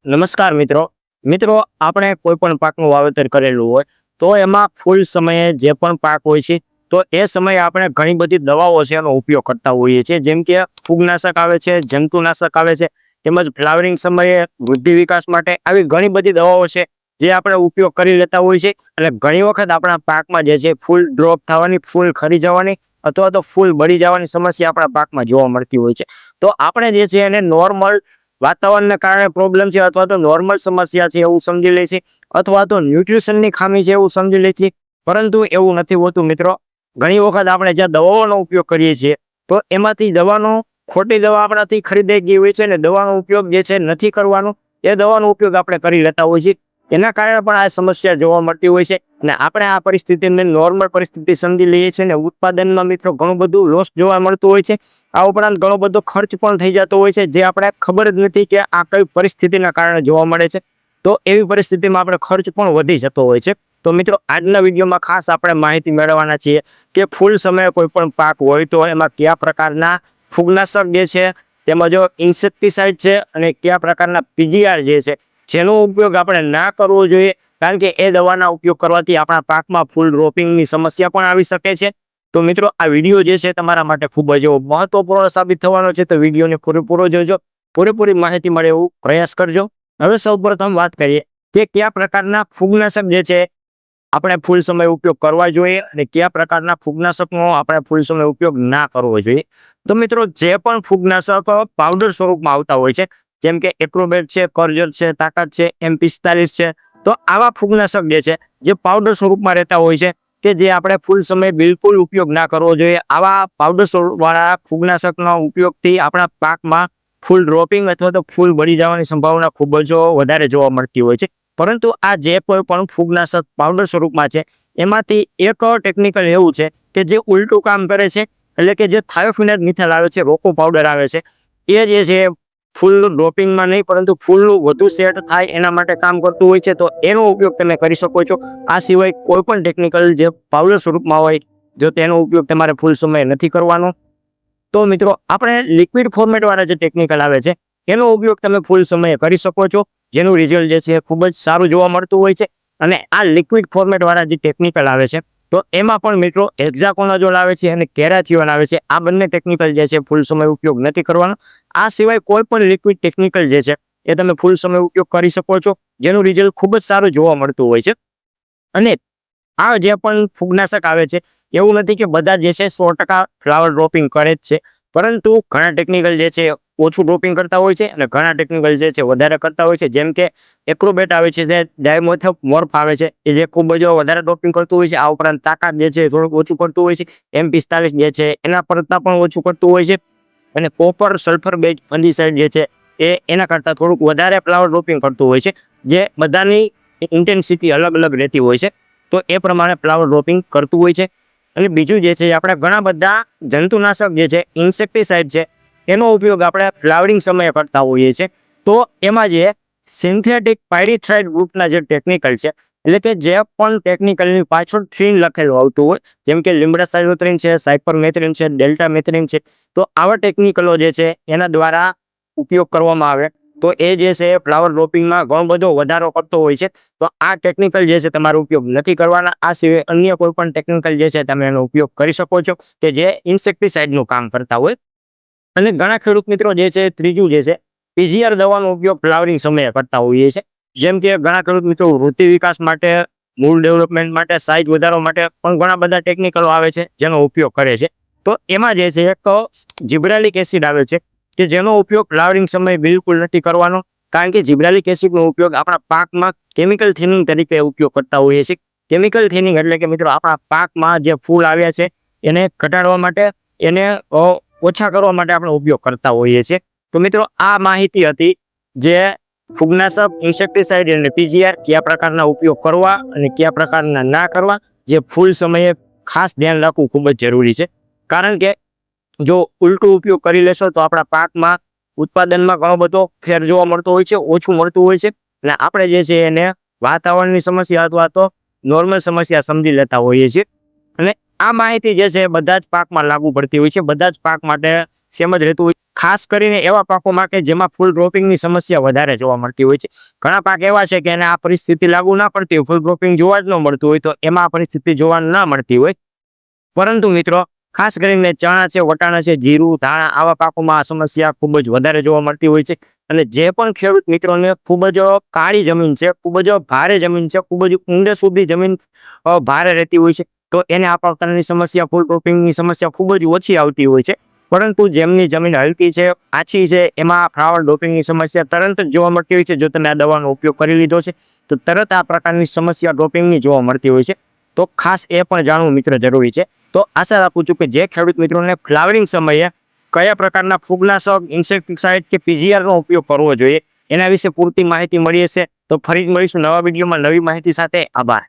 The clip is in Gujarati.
નમસ્કાર મિત્રો આપણે કોઈ પણ પાકનું વાવેતર કરેલું હોય તો એમાં ફૂલ સમયે જે પણ પાક હોય છે તો એ સમયે આપણે ઘણી બધી દવાઓ છે એનો ઉપયોગ કરતા હોઈએ છીએ, જેમ કે ફૂગનાશક આવે છે, જંતુનાશક આવે છે, તેમજ ફ્લાવરિંગ સમયે વૃદ્ધિ વિકાસ માટે આવી ઘણી બધી દવાઓ છે જે આપણે ઉપયોગ કરી લેતા હોય છે. અને ઘણી વખત આપણા પાકમાં જે છે ફૂલ ડ્રોપ થવાની, ફૂલ ખરી જવાની અથવા તો ફૂલ બળી જવાની સમસ્યા આપણા પાકમાં જોવા મળતી હોય છે. તો આપણે જે છે એને નોર્મલ વાતાવરણને કારણે પ્રોબ્લેમ છે અથવા તો નોર્મલ સમસ્યા છે એવું સમજી લે છે, અથવા તો ન્યુટ્રિશનની ખામી છે એવું સમજી લે છે. પરંતુ એવું નથી હોતું મિત્રો. ઘણી વખત આપણે જ્યાં દવાઓનો ઉપયોગ કરીએ છીએ તો એમાંથી દવાનો ખોટી દવા આપણાથી ખરીદાઈ ગઈ હોય છે ને દવાનો ઉપયોગ જે છે નથી કરવાનો, એ દવાનો ઉપયોગ આપણે કરી લેતા હોય છે. એના કારણે પણ આ સમસ્યા જોવા મળતી હોય છે અને આપણે આ પરિસ્થિતિને નોર્મલ પરિસ્થિતિ સમજી લઈએ છીએ ને ઉત્પાદનમાં મિત્રો ઘણું બધું લોસ જોવા મળતું હોય છે. આ ઉપરાંત ઘણો બધો ખર્ચ પણ થઈ જતો હોય છે જે આપણે ખબર જ નથી કે આ કઈ પરિસ્થિતિના કારણે જોવા મળે છે. તો એવી પરિસ્થિતિમાં આપણે ખર્ચ પણ વધી જતો હોય છે. તો મિત્રો આજના વિડીયોમાં ખાસ આપણે માહિતી મેળવવાના છીએ કે ફૂલ સમયે કોઈ પણ પાક હોય તો એમાં કયા પ્રકારના ફૂગનાશક જે છે, તેમજ ઇન્સેક્ટિસાઇડ છે અને કયા પ્રકારના પીજીઆર જે છે જેનો ઉપયોગ આપણે ના કરવો જોઈએ, કારણ કે એ દવાના ઉપયોગ કરવાથી આપણા પાકમાં ફૂલ ડ્રોપિંગની સમસ્યા પણ આવી શકે છે. તો મિત્રો આ વિડીયો જે છે તમારા માટે ખૂબ જ મહત્વપૂર્ણ સાબિત થવાનો છે, તો વિડીયોને પૂરેપૂરો જોજો, પૂરેપૂરી માહિતી મળે એવું પ્રયાસ કરજો. હવે સૌપ્રથમ વાત કરીએ કે કયા પ્રકારના ફૂગનાશક જે છે આપણે ફૂલ સમય ઉપયોગ કરવા જોઈએ અને કયા પ્રકારના ફૂગનાશકનો આપણે ફૂલ સમય ઉપયોગ ના કરવો જોઈએ. તો મિત્રો જે પણ ફૂગનાશક પાવડર સ્વરૂપમાં આવતા હોય છે, જેમ કે એક્રોબેટ છે, કરજલ છે, તાકાત છે, M45 છે, તો આવા ફૂગનાશક જે છે જે પાવડર સ્વરૂપમાં રહેતા હોય છે કે જે આપણે ફૂલ સમય બિલકુલ ઉપયોગ ના કરવો જોઈએ. આવા પાવડર સ્વરૂપ વાળા ફૂગનાશકના ઉપયોગથી આપણા પાકમાં ફૂલ ડ્રોપિંગ અથવા તો ફૂલ બળી જવાની સંભાવના ખૂબ જ વધારે જોવા મળતી હોય છે. પરંતુ આ જે કોઈ પણ ફૂગનાશક પાવડર સ્વરૂપમાં છે એમાંથી એક ટેકનિકલ એવું છે કે જે ઉલટું કામ કરે છે, એટલે કે જે થાયોફિનેટ મિથાઇલ આવે છે, રોકો પાવડર આવે છે, એ જે છે ફૂલ ડ્રોપિંગમાં નહીં પરંતુ ફૂલનું વધુ સેટ થાય એના માટે કામ કરતું હોય છે. તો એનો ઉપયોગ તમે કરી શકો છો. આ સિવાય કોઈ પણ ટેકનિકલ જે પાવડર સ્વરૂપમાં હોય જો તેનો ઉપયોગ તમારે ફૂલ સમયે નથી કરવાનો. તો મિત્રો આપણે લિક્વિડ ફોર્મેટ વાળા જે ટેકનિકલ આવે છે એનો ઉપયોગ તમે ફૂલ સમયે કરી શકો છો, જેનું રિઝલ્ટ જે છે ખૂબ જ સારું જોવા મળતું હોય છે. અને આ લિક્વિડ ફોર્મેટ વાળા જે ટેકનિકલ આવે છે તો એમાં પણ મિત્રો હેક્ઝાકોનાઝોલ આવે છે અને કેરાથિયોન આવે છે. આ બંને ટેકનિકલ જે છે ફૂલ સમય ઉપયોગ નથી કરવાનો. આ સિવાય કોઈ પણ લિક્વિડ ટેકનિકલ જે છે એ તમે ફૂલ સમય ઉપયોગ કરી શકો છો, જેનું રિઝલ્ટ ખૂબ જ સારું જોવા મળતું હોય છે. અને આ જે પણ ફૂગનાશક આવે છે એવું નથી કે બધા જે છે 100% ફ્લાવર ડ્રોપિંગ કરે જ છે, પરંતુ ઘણા ટેકનિકલ જે છે ઓછું ડ્રોપિંગ કરતા હોય છે અને ઘણા ટેકનિકલ જે છે વધારે કરતા હોય છે. જેમ કે એક્રોબેટ આવે છે, જે ડાયમોથોમોર્ફ આવે છે એ જે ખૂબ જ વધારે ડ્રોપિંગ કરતું હોય છે. આ ઉપરાંત તાકાત જે છે થોડુંક ઓછું કરતું હોય છે. M45 જે છે એના કરતાં પણ ઓછું કરતું હોય છે. અને કોપર સલ્ફર બેઝ ફંગીસાઇડ જે છે એ એના કરતાં થોડુંક વધારે ફ્લાવર ડ્રોપિંગ કરતું હોય છે. જે બધાની ઇન્ટેન્સિટી અલગ અલગ રહેતી હોય છે, તો એ પ્રમાણે ફ્લાવર ડ્રોપિંગ કરતું હોય છે. અને બીજું જે છે આપણે ઘણા બધા જંતુનાશક જે છે, ઇન્સેક્ટિસાઇડ છે, એનો ઉપયોગ આપણે ફ્લાવરિંગ સમયે કરતા હોઈએ છીએ. તો એમાં જે સિન્થેટિક પાયરીથ્રાઇડ ગ્રુપના જે ટેકનિકલ છે, એટલે કે જે પણ ટેકનિકલની પાછળ થ્રીન લખેલું આવતું હોય, જેમ કે લીમડા સાયલોથ્રીન છે, સાયપરમેથ્રિન છે, ડેલ્ટા મેથ્રિન છે, તો આવા ટેકનિકલો જે છે એના દ્વારા ઉપયોગ કરવામાં આવે તો એ જે છે ફ્લાવર ડ્રોપિંગમાં ઘણો બધો વધારો કરતો હોય છે. તો આ ટેકનિકલ જે છે તમારો ઉપયોગ નથી કરવાના. આ સિવાય અન્ય કોઈ પણ ટેકનિકલ જે છે તમે એનો ઉપયોગ કરી શકો છો કે જે ઇન્સેક્ટિસાઇડનું કામ કરતા હોય. અને ઘણા ખેડૂત મિત્રો જે છે ત્રીજું જે છે પીજીઆર દવાનો ઉપયોગ ફ્લાવરિંગ સમયે કરતા હોઈએ છે. જેમ કે ઘણા ખેડૂત મિત્રો વૃદ્ધિ વિકાસ માટે, મૂળ ડેવલપમેન્ટ માટે, સાઇઝ વધારવા માટે પણ ઘણા બધા ટેકનિકલો આવે છે જેનો ઉપયોગ કરે છે. તો એમાં જે છે એક જિબ્રાલિક એસિડ આવે છે કે જેનો ઉપયોગ ફ્લાવરિંગ સમયે બિલકુલ નથી કરવાનો, કારણ કે જિબ્રાલિક એસિડનો ઉપયોગ આપણા પાકમાં કેમિકલ થિનિંગ તરીકે ઉપયોગ કરતા હોઈએ છીએ. કેમિકલ થિનિંગ એટલે કે મિત્રો આપણા પાકમાં જે ફૂલ આવ્યા છે એને ઘટાડવા માટે, એને ઓછા કરવા માટે આપણે ઉપયોગ કરતા હોઈએ છીએ. તો મિત્રો આ માહિતી હતી જે ફૂગનાશક, ઇન્સેક્ટિસાઇડ અને પીજીઆર કયા પ્રકારના ઉપયોગ કરવા અને કયા પ્રકારના ના કરવા, જે ફૂલ સમયે ખાસ ધ્યાન રાખવું ખૂબ જ જરૂરી છે. કારણ કે જો ઉલટું ઉપયોગ કરી લેશો તો આપણા પાકમાં ઉત્પાદનમાં ઘણો બધો ફેર જોવા મળતો હોય છે, ઓછું મળતું હોય છે. અને આપણે જે છે એને વાતાવરણની સમસ્યા અથવા તો નોર્મલ સમસ્યા સમજી લેતા હોઈએ છીએ. અને આ માહિતી જે છે બધા જ પાકમાં લાગુ પડતી હોય છે, બધા જ પાક માટે સેમ જ રહેતું હોય છે. ખાસ કરીને એવા પાકોમાં કે જેમાં ફૂલ ડ્રોપિંગની સમસ્યા વધારે જોવા મળતી હોય છે. ઘણા પાક એવા છે કે એને આ પરિસ્થિતિ લાગુ ના પડતી હોય, ફૂલ ડ્રોપિંગ જોવા જ ન મળતું હોય, તો એમાં આ પરિસ્થિતિ જોવા ના મળતી હોય. પરંતુ મિત્રો ખાસ કરીને ચણા છે, વટાણા છે, જીરું, ધાણા આવા પાકોમાં આ સમસ્યા ખૂબ જ વધારે જોવા મળતી હોય છે. અને જે પણ ખેડૂત મિત્રોને ખૂબ જ કાળી જમીન છે, ખૂબ જ ભારે જમીન છે, ખૂબ જ ઊંડે સુધી જમીન ભારે રહેતી હોય છે, તો એને આ પ્રકારની સમસ્યા, ફૂલ ક્રોપિંગની સમસ્યા ખૂબ જ ઓછી આવતી હોય છે. પરંતુ જેમની જમીન હલકી છે, આછી છે, એમાં ફ્લાવર ડોપિંગની સમસ્યા તરત જ જોવા મળતી હોય છે. જો તમે આ દવાનો ઉપયોગ કરી લીધો છે તો તરત આ પ્રકારની સમસ્યા ડોપિંગની જોવા મળતી હોય છે. તો ખાસ એ પણ જાણવું મિત્ર જરૂરી છે. તો આશા રાખું છું કે જે ખેડૂત મિત્રોને ફ્લાવરિંગ સમયે કયા પ્રકારના ફૂગનાશક, ઇન્સેક્ટિસાઇડ કે પીજીઆરનો ઉપયોગ કરવો જોઈએ, એના વિશે પૂરતી માહિતી મળી હશે. તો ફરી મળીશું નવા વિડીયોમાં નવી માહિતી સાથે. આભાર.